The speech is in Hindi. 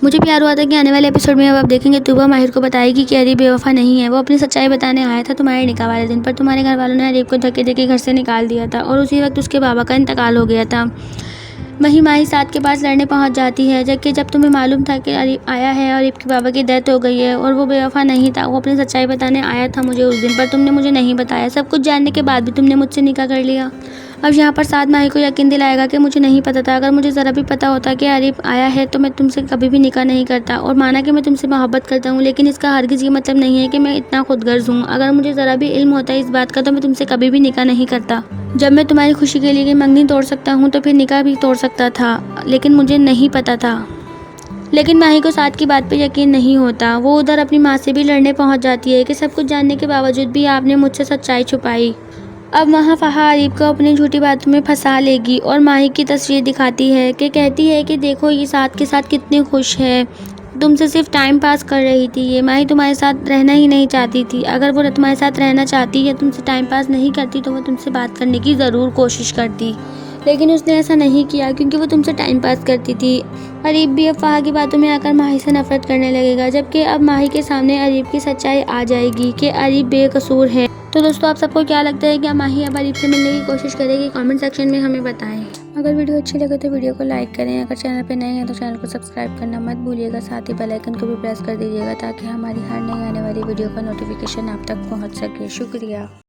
मुझे प्यार हुआ था कि आने वाले एपिसोड में अब आप देखेंगे तूबा माहिर को बताएगी कि अरीब बेवफा नहीं है। वो अपनी सच्चाई बताने आया था तुम्हारे निकाह वाले दिन, पर तुम्हारे घर वालों ने अरीब को धक्के देके घर से निकाल दिया था और उसी वक्त उसके बाबा का इंतकाल हो गया था। वहीं माही साद के पास लड़ने पहुंच जाती है, जबकि जब तुम्हें मालूम था कि अरीब आया है और अरीब के बाबा की डेथ हो गई है और वो बेवफा नहीं था, वो अपनी सच्चाई बताने आया था मुझे उस दिन, पर तुमने मुझे नहीं बताया। सब कुछ जानने के बाद भी तुमने मुझसे निकाह कर लिया। अब यहाँ पर साद माही को यकीन दिलाएगा कि मुझे नहीं पता था। अगर मुझे ज़रा भी पता होता कि अरीब आया है तो मैं तुमसे कभी भी निकाह नहीं करता। और माना कि मैं तुमसे मोहब्बत करता हूँ, लेकिन इसका हरगिज़ ये मतलब नहीं है कि मैं इतना खुदगर्ज हूँ। अगर मुझे ज़रा भी इल्म होता है इस बात का तो मैं तुमसे कभी भी निकाह नहीं करता। जब मैं तुम्हारी खुशी के लिए मंगनी तोड़ सकता हूँ तो फिर निकाह भी तोड़ सकता था, लेकिन मुझे नहीं पता था। लेकिन माही को साद की बात पे यकीन नहीं होता। वो उधर अपनी माँ से भी लड़ने पहुँच जाती है कि सब कुछ जानने के बावजूद भी आपने मुझसे सच्चाई छुपाई। अब वहाँ फ़हा अरीब को अपनी झूठी बातों में फंसा लेगी और माही की तस्वीर दिखाती है कि कहती है कि देखो ये साद के साथ कितनी खुश है, तुमसे सिर्फ टाइम पास कर रही थी। ये माही तुम्हारे साथ रहना ही नहीं चाहती थी। अगर वो तुम्हारे साथ रहना चाहती या तुमसे टाइम पास नहीं करती तो वो तुमसे बात करने की ज़रूर कोशिश करती, लेकिन उसने ऐसा नहीं किया क्योंकि वो तुमसे टाइम पास करती थी। अरीब भी अब फ़हा की बातों में आकर माही से नफरत करने लगेगा, जबकि अब माही के सामने अरीब की सच्चाई आ जाएगी कि अरीब बेकसूर है। तो दोस्तों, आप सबको क्या लगता है, क्या माही अब अरीब से मिलने की कोशिश करेगी? कमेंट सेक्शन में हमें बताएं। अगर वीडियो अच्छी लगे तो वीडियो को लाइक करें। अगर चैनल पर नए हैं तो चैनल को सब्सक्राइब करना मत भूलिएगा। साथ ही बेल आइकन को भी प्रेस कर दीजिएगा ताकि हमारी हर नई आने वाली वीडियो का नोटिफिकेशन आप तक पहुंच सके। शुक्रिया।